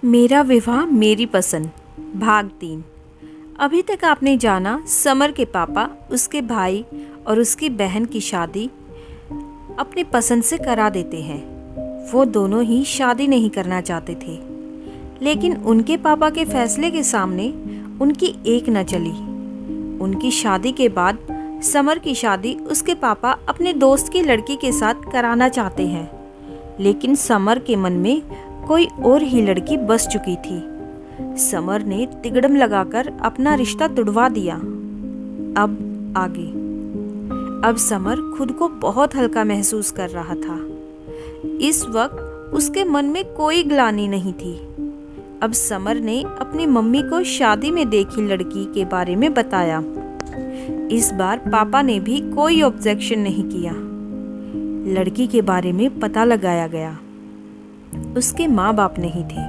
मेरा विवाह मेरी पसंद भाग 3। अभी तक आपने जाना समर के पापा उसके भाई और उसकी बहन की शादी अपनी पसंद से करा देते हैं। वो दोनों ही शादी नहीं करना चाहते थे, लेकिन उनके पापा के फैसले के सामने उनकी एक न चली। उनकी शादी के बाद समर की शादी उसके पापा अपने दोस्त की लड़की के साथ कराना चाहते हैं, लेकिन समर के मन में कोई और ही लड़की बस चुकी थी। समर ने तिगड़म लगाकर अपना रिश्ता तुड़वा दिया। अब आगे। अब समर खुद को बहुत हल्का महसूस कर रहा था। इस वक्त उसके मन में कोई ग्लानि नहीं थी। अब समर ने अपनी मम्मी को शादी में देखी लड़की के बारे में बताया। इस बार पापा ने भी कोई ऑब्जेक्शन नहीं किया। लड़की के बारे में पता लगाया गया। उसके माँ बाप नहीं थे।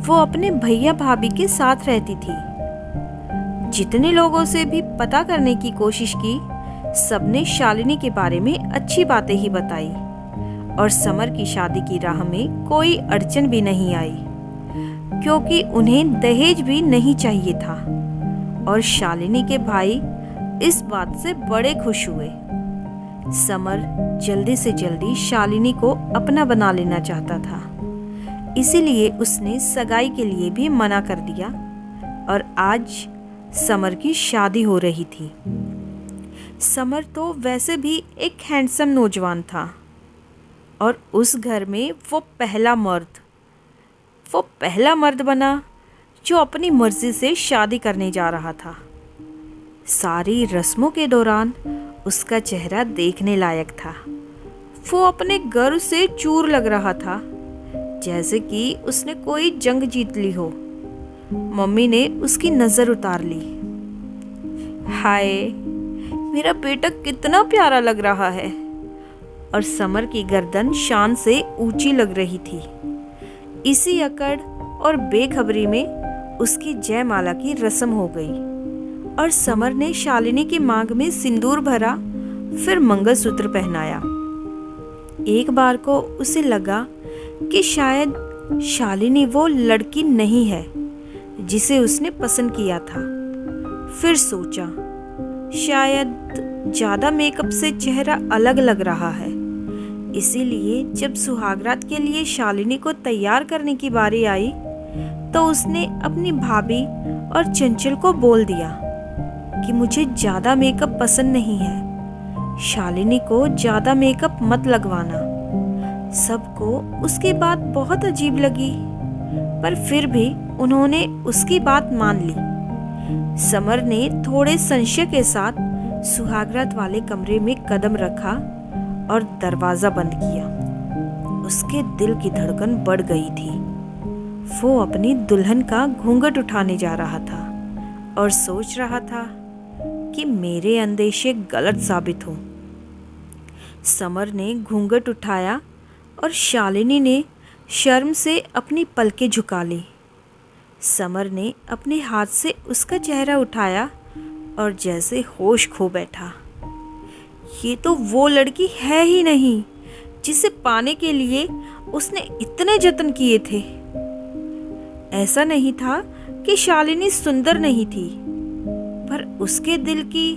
वो अपने भैया भाभी के साथ रहती थी। जितने लोगों से भी पता करने की कोशिश की, सबने शालिनी के बारे में अच्छी बातें ही बताई और समर की शादी की राह में कोई अड़चन भी नहीं आई, क्योंकि उन्हें दहेज भी नहीं चाहिए था। और शालिनी के भाई इस बात से बड़े खुश हुए। समर जल्दी से जल्दी शालिनी को अपना बना लेना चाहता था, इसीलिए उसने सगाई के लिए भी मना कर दिया। और आज समर की शादी हो रही थी। समर तो वैसे भी एक हैंडसम नौजवान था, और उस घर में वो पहला मर्द बना जो अपनी मर्जी से शादी करने जा रहा था। सारी रस्मों के दौरान उसका चेहरा देखने लायक था। वो अपने गर्व से चूर लग रहा था, जैसे कि उसने कोई जंग जीत ली हो। मम्मी ने उसकी नजर उतार ली। हाय, मेरा बेटा कितना प्यारा लग रहा है। और समर की गर्दन शान से ऊंची लग रही थी। इसी अकड़ और बेखबरी में उसकी जयमाला की रस्म हो गई, और समर ने शालिनी की मांग में सिंदूर भरा, फिर मंगलसूत्र पहनाया। एक बार को उसे लगा कि शायद शालिनी वो लड़की नहीं है जिसे उसने पसंद किया था। फिर सोचा, शायद ज्यादा मेकअप से चेहरा अलग लग रहा है। इसीलिए जब सुहागरात के लिए शालिनी को तैयार करने की बारी आई, तो उसने अपनी भाभी और चंचल को बोल दिया कि मुझे ज्यादा मेकअप पसंद नहीं है। शालिनी को ज्यादा मेकअप मत लगवाना। सबको उसकी बात बहुत अजीब लगी, पर फिर भी उन्होंने उसकी बात मान ली। समर ने थोड़े संशय के साथ सुहागरात वाले कमरे में कदम रखा और दरवाजा बंद किया। उसके दिल की धड़कन बढ़ गई थी। वो अपनी दुल्हन का घूंघट उठाने जा रहा था और सोच रहा था कि मेरे अंदेशे गलत साबित हों। समर ने घूंघट उठाया और शालिनी ने शर्म से अपनी पलकें झुका ली। समर ने अपने हाथ से उसका चेहरा उठाया और जैसे होश खो बैठा। ये तो वो लड़की है ही नहीं जिसे पाने के लिए उसने इतने जतन किए थे। ऐसा नहीं था कि शालिनी सुंदर नहीं थी, पर उसके दिल की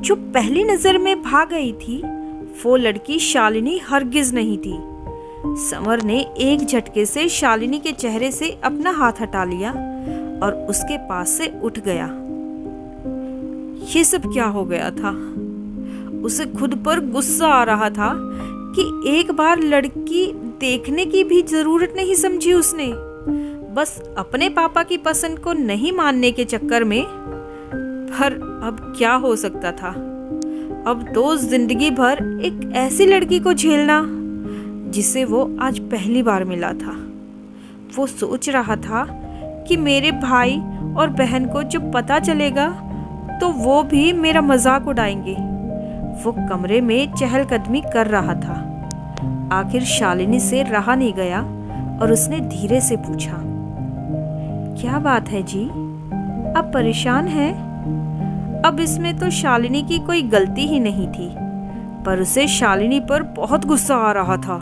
जो पहली नजर में भा गई थी, वो लड़की शालिनी हरगिज नहीं थी। समर ने एक झटके से शालिनी के चेहरे से अपना हाथ हटा लिया और उसके पास से उठ गया। ये सब क्या हो गया था? उसे खुद पर गुस्सा आ रहा था कि एक बार लड़की देखने की भी जरूरत नहीं समझी उसने। बस अपने पापा की पसंद को नहीं मानने के चक्कर में। पर अब क्या हो सकता था? अब तो जिंदगी भर एक ऐसी लड़की को झेलना जिसे वो आज पहली बार मिला था। वो सोच रहा था कि मेरे भाई और बहन को जब पता चलेगा तो वो भी मेरा मजाक उड़ाएंगे। वो कमरे में चहलकदमी कर रहा था। आखिर शालिनी से रहा नहीं गया और उसने धीरे से पूछा, क्या बात है जी, आप परेशान हैं? अब इसमें तो शालिनी की कोई गलती ही नहीं थी, पर उसे शालिनी पर बहुत गुस्सा आ रहा था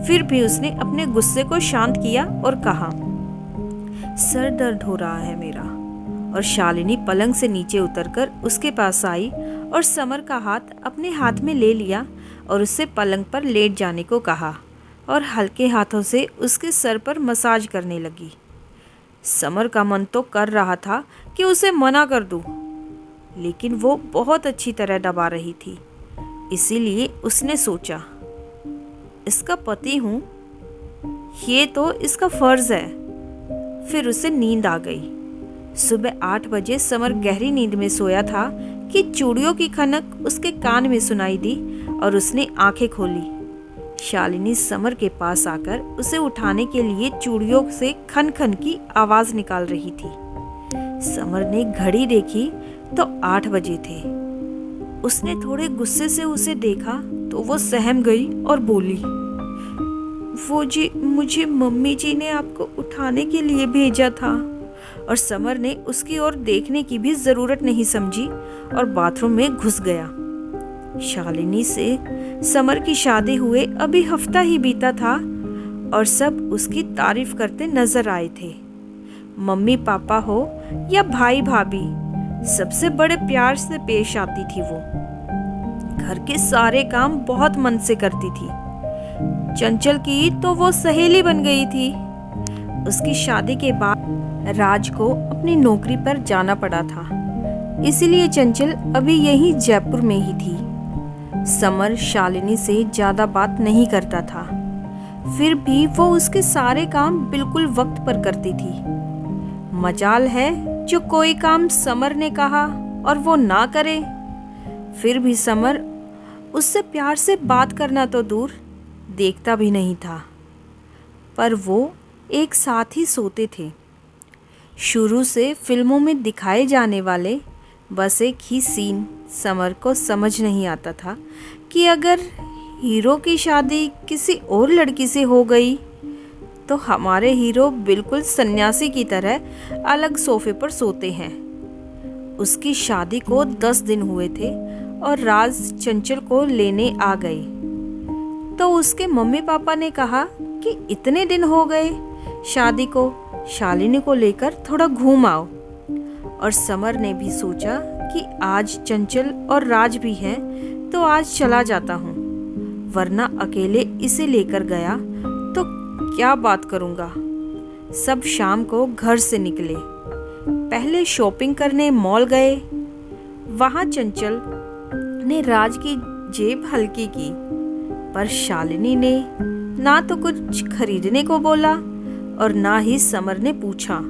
फिर भी उसने अपने गुस्से को शांत किया और कहा, सर दर्द हो रहा है मेरा। और शालिनी पलंग से नीचे उतरकर उसके पास आई और समर का हाथ अपने हाथ में ले लिया और उससे पलंग पर लेट जाने को कहा और हल्के हाथों से उसके सर पर मसाज करने लगी। समर का मन तो कर रहा था कि उसे मना कर दूं, लेकिन वो बहुत अच्छी तरह दबा रही थी। इसीलिए उसने सोचा, इसका पति हूँ, ये तो इसका फर्ज है। फिर उसे नींद आ गई। सुबह 8 बजे समर गहरी नींद में सोया था कि चूड़ियों की खनक उसके कान में सुनाई दी और उसने आंखें खोली। शालिनी समर के पास आकर उसे उठाने के लिए चूड़ियों से खन खन की आवाज निकाल रही थी। समर ने घड़ी देखी तो 8 बजे थे। उसने थोड़े गुस्से से उसे देखा तो वो सहम गई और बोली, वो जी, मुझे मम्मी जी ने आपको उठाने के लिए भेजा था। और समर ने उसकी ओर देखने की भी जरूरत नहीं समझी और बाथरूम में घुस गया। शालिनी से समर की शादी हुए अभी हफ्ता ही बीता था और सब उसकी तारीफ करते नजर आए थे। मम्मी पापा हो या भाई भाभी, सबसे बड़े प्यार से पेश आती थी वो। घर के सारे काम बहुत मन से करती थी। चंचल की तो वो सहेली बन गई थी। उसकी शादी के बाद राज को अपनी नौकरी पर जाना पड़ा था, इसलिए चंचल अभी यहीं जयपुर में ही थी। समर शालिनी से ज्यादा बात नहीं करता था, फिर भी वो उसके सारे काम बिल्कुल वक्त पर करती थी। मजाल है जो कोई काम समर ने कहा और वो ना करे। फिर भी समर उससे प्यार से बात करना तो दूर, देखता भी नहीं था। पर वो एक साथ ही सोते थे। शुरू से फिल्मों में दिखाए जाने वाले बस एक ही सीन समर को समझ नहीं आता था कि अगर हीरो की शादी किसी और लड़की से हो गई तो हमारे हीरो बिल्कुल सन्यासी की तरह अलग सोफे पर सोते हैं। उसकी शादी को 10 दिन हुए थे और राज चंचल को लेने आ गए तो उसके मम्मी पापा ने कहा कि इतने दिन हो गए शादी को, शालिनी को लेकर थोड़ा घूम आओ। और समर ने भी सोचा कि आज चंचल और राज भी है तो आज चला जाता हूँ, वरना अकेले इसे लेकर गया तो क्या बात करूँगा। सब शाम को घर से निकले। पहले शॉपिंग करने मॉल गए। वहाँ चंचल ने राज की जेब हल्की की, पर शालिनी ने ना तो कुछ खरीदने को बोला और ना ही समर ने पूछा।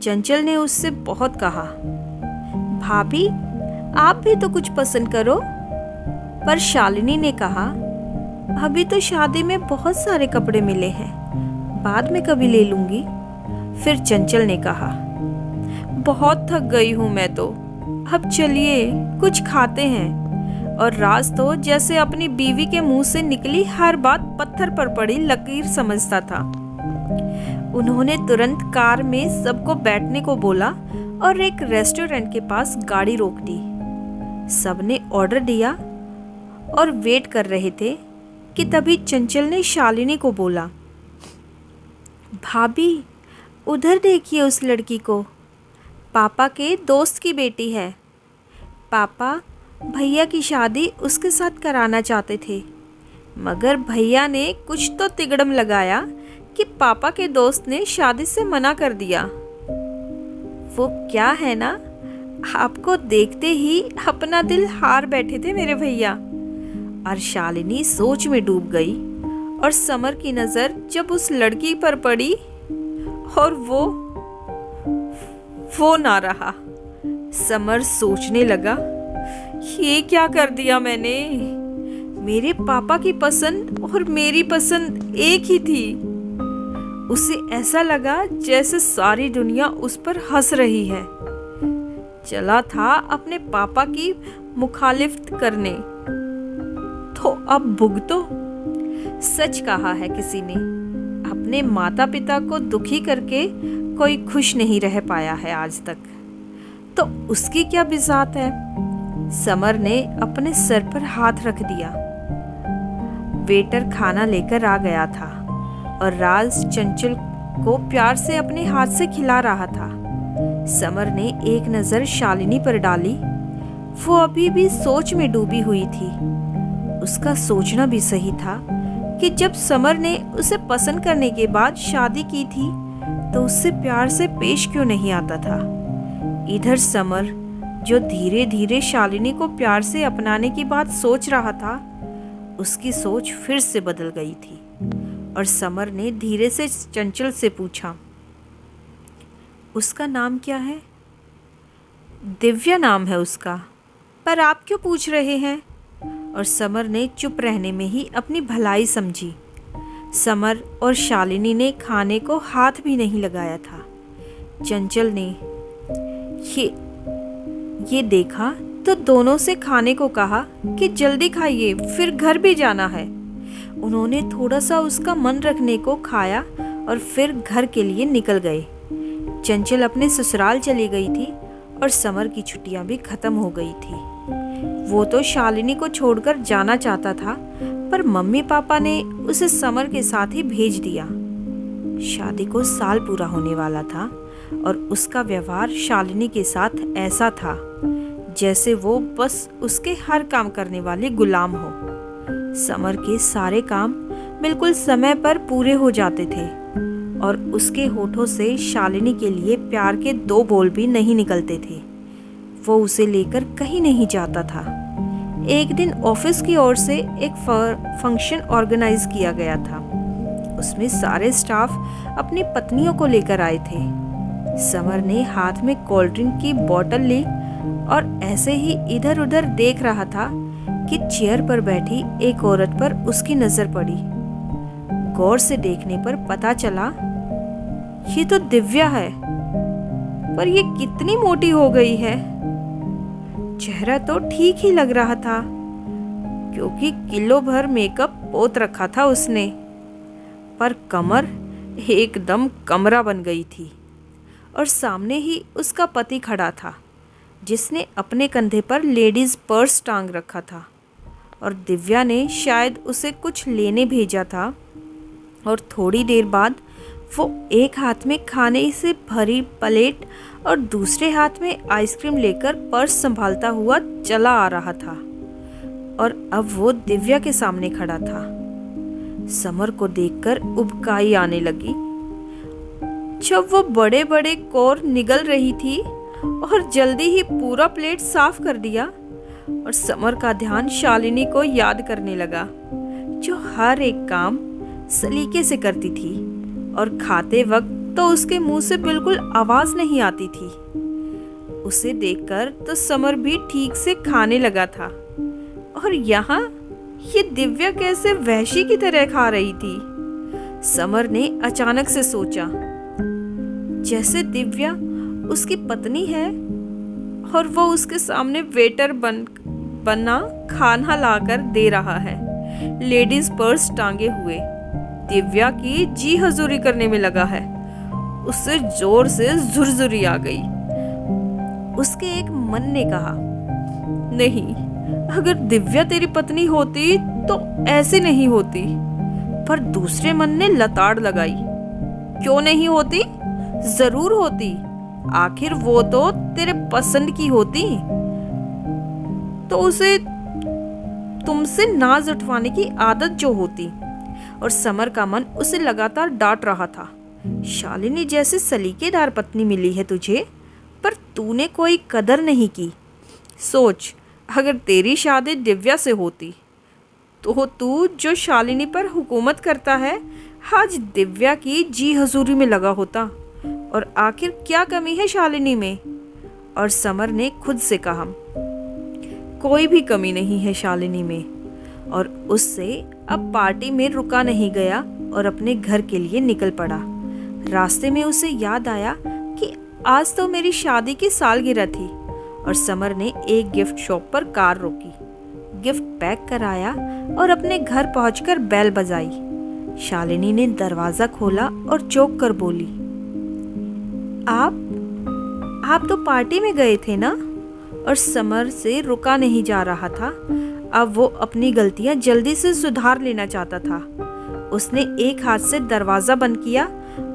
चंचल ने उससे बहुत कहा, भाभी आप भी तो कुछ पसंद करो। पर शालिनी ने कहा, अभी तो शादी में बहुत सारे कपड़े मिले हैं, बाद में कभी ले लूंगी। फिर चंचल ने कहा, बहुत थक गई हूं मैं तो, अब चलिए कुछ खाते हैं। और राज तो जैसे अपनी बीवी के मुंह से निकली हर बात पत्थर पर पड़ी लकीर समझता था। उन्होंने तुरंत कार में सबको बैठने को बोला और एक रेस्टोरेंट के पास गाड़ी रोक दी। सबने ऑर्डर दिया और वेट कर रहे थे कि तभी चंचल ने शालिनी को बोला, भाभी उधर देखिए उस लड़की को, पापा के दोस्त की बेटी है। पापा भैया की शादी उसके साथ कराना चाहते थे, मगर भैया ने कुछ तो तिगड़म लगाया कि पापा के दोस्त ने शादी से मना कर दिया। वो क्या है ना, आपको देखते ही अपना दिल हार बैठे थे मेरे भैया। और शालिनी सोच में डूब गई और समर की नजर जब उस लड़की पर पड़ी और वो ना रहा। समर सोचने लगा, ये क्या कर दिया मैंने। मेरे पापा की पसंद और मेरी पसंद एक ही थी। उसे ऐसा लगा जैसे सारी दुनिया उस पर हंस रही है। चला था अपने पापा की मुखालिफत करने, तो अब भुगतो। सच कहा है किसी ने, अपने माता पिता को दुखी करके कोई खुश नहीं रह पाया है आज तक, तो उसकी क्या बिसात है। समर ने अपने सर पर हाथ रख दिया। वेटर खाना लेकर आ गया था और राज चंचल को प्यार से अपने हाथ से खिला रहा था। समर ने एक नज़र शालिनी पर डाली। वो अभी भी सोच में डूबी हुई थी। उसका सोचना भी सही था कि जब समर ने उसे पसंद करने के बाद शादी की थी तो उससे प्यार से पेश क्यों नहीं आता था। इधर समर जो धीरे धीरे शालिनी को प्यार से अपनाने की बात सोच रहा था, उसकी सोच फिर से बदल गई थी और समर ने धीरे से चंचल से पूछा, उसका नाम क्या है? दिव्या नाम है उसका, पर आप क्यों पूछ रहे हैं? और समर ने चुप रहने में ही अपनी भलाई समझी। समर और शालिनी ने खाने को हाथ भी नहीं लगाया था। चंचल ने ये देखा तो दोनों से खाने को कहा कि जल्दी खाइए, फिर घर भी जाना है। उन्होंने थोड़ा सा उसका मन रखने को खाया और फिर घर के लिए निकल गए। चंचल अपने ससुराल चली गई थी और समर की छुट्टियां भी खत्म हो गई थी। वो तो शालिनी को छोड़कर जाना चाहता था, पर मम्मी पापा ने उसे समर के साथ ही भेज दिया। शादी को साल पूरा होने वाला था और उसका व्यवहार शालिनी के साथ ऐसा था जैसे वो बस उसके हर काम करने वाली गुलाम हो। समर के सारे काम बिल्कुल समय पर पूरे हो जाते थे और उसके होठों से शालिनी के लिए प्यार के 2 बोल भी नहीं निकलते थे। वो उसे लेकर कहीं नहीं जाता था। एक दिन ऑफिस की ओर से एक फंक्शन ऑर्गेनाइज किया गया था। उसमें सारे स्टाफ अपनी पत्नियों को लेकर आए थे। समर ने हाथ में कोल्ड ड्रिंक की बोतल ली और ऐसे ही इधर उधर देख रहा था कि चेयर पर बैठी एक औरत पर उसकी नजर पड़ी। गौर से देखने पर पता चला ये तो दिव्या है, पर ये कितनी मोटी हो गई है। चेहरा तो ठीक ही लग रहा था क्योंकि किलो भर मेकअप पोत रखा था उसने, पर कमर एकदम कमरा बन गई थी। और सामने ही उसका पति खड़ा था जिसने अपने कंधे पर लेडीज पर्स टांग रखा था और दिव्या ने शायद उसे कुछ लेने भेजा था। और थोड़ी देर बाद वो एक हाथ में खाने से भरी प्लेट और दूसरे हाथ में आइसक्रीम लेकर पर्स संभालता हुआ चला आ रहा था और अब वो दिव्या के सामने खड़ा था। समर को देखकर उबकाई आने लगी। जब वो बड़े बड़े कोर निगल रही थी और जल्दी ही पूरा प्लेट साफ कर दिया और समर का ध्यान शालिनी को याद करने लगा, जो हर एक काम सलीके से करती थी और खाते वक्त तो उसके मुंह से बिल्कुल आवाज नहीं आती थी। उसे देखकर तो समर भी ठीक से खाने लगा था और यहाँ ये दिव्या कैसे वहशी की तरह खा रही थी। समर ने अचानक से सोचा, जैसे दिव्या उसकी पत्नी है और वो उसके सामने वेटर बना खाना लाकर दे रहा है, लेडीज पर्स टांगे हुए। दिव्या की जी हजूरी करने में लगा है। उससे जोर से झुरझुरी आ गई। उसके एक मन ने कहा, नहीं, अगर दिव्या तेरी पत्नी होती तो ऐसी नहीं होती। पर दूसरे मन ने लताड़ लगाई, क्यों नहीं होती? जरूर होती। आखिर वो तो तेरे पसंद की होती, तो उसे तुमसे नाज उठवाने की आदत जो होती। और समर का मन उसे लगातार डांट रहा था, शालिनी जैसे सलीकेदार पत्नी मिली है तुझे, पर तूने कोई कदर नहीं की। सोच, अगर तेरी शादी दिव्या से होती तो तू जो शालिनी पर हुकूमत करता है आज दिव्या की जी हजूरी में लगा होता। और आखिर क्या कमी है शालिनी में? और समर ने खुद से कहा, कोई भी कमी नहीं है शालिनी में। और उससे अब पार्टी में रुका नहीं गया और अपने घर के लिए निकल पड़ा। रास्ते में उसे याद आया कि आज तो मेरी शादी की सालगिरह थी और समर ने एक गिफ्ट शॉप पर कार रोकी, गिफ्ट पैक कराया और अपने घर पहुंचकर बेल बजाई। शालिनी ने दरवाजा खोला और चौंक कर बोली, आप तो पार्टी में गए थे ना? और समर से रुका नहीं जा रहा था। अब वो अपनी गलतियां जल्दी से सुधार लेना चाहता था। उसने एक हाथ से दरवाज़ा बंद किया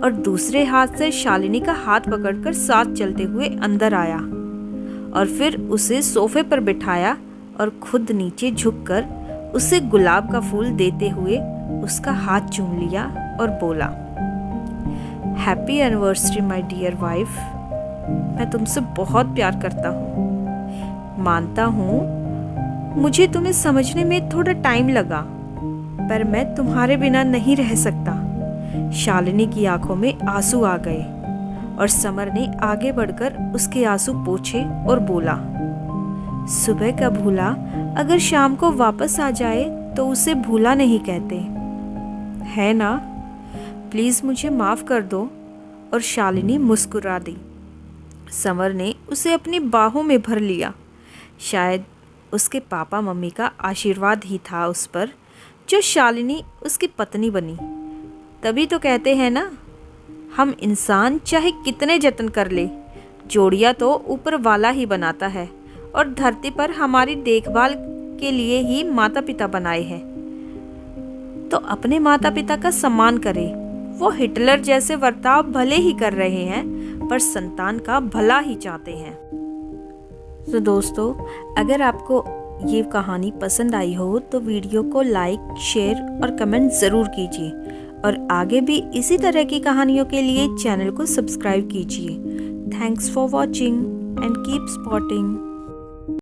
और दूसरे हाथ से शालिनी का हाथ पकड़कर साथ चलते हुए अंदर आया और फिर उसे सोफे पर बिठाया और खुद नीचे झुककर उसे गुलाब का फूल देते हुए उसका हाथ चूम लिया और बोला, happy anniversary my dear wife. मैं तुमसे बहुत प्यार करता हूँ। मानता हूँ मुझे तुम्हें समझने में थोड़ा टाइम लगा, पर मैं तुम्हारे बिना नहीं रह सकता। शालिनी की आंखों में आंसू आ गए और समर ने आगे बढ़कर उसके आंसू पोंछे और बोला, सुबह का भूला अगर शाम को वापस आ जाए तो उसे भूला नहीं कहते, है ना? प्लीज़ मुझे माफ़ कर दो। और शालिनी मुस्कुरा दी। समर ने उसे अपनी बाहों में भर लिया। शायद उसके पापा मम्मी का आशीर्वाद ही था उस पर, जो शालिनी उसकी पत्नी बनी। तभी तो कहते हैं ना, हम इंसान चाहे कितने जतन कर ले, जोड़ियाँ तो ऊपर वाला ही बनाता है और धरती पर हमारी देखभाल के लिए ही माता पिता बनाए हैं। तो अपने माता पिता का सम्मान करें। वो हिटलर जैसे बर्ताव भले ही कर रहे हैं, पर संतान का भला ही चाहते हैं। तो दोस्तों, अगर आपको ये कहानी पसंद आई हो तो वीडियो को लाइक, शेयर और कमेंट ज़रूर कीजिए और आगे भी इसी तरह की कहानियों के लिए चैनल को सब्सक्राइब कीजिए। Thanks for watching and keep spotting.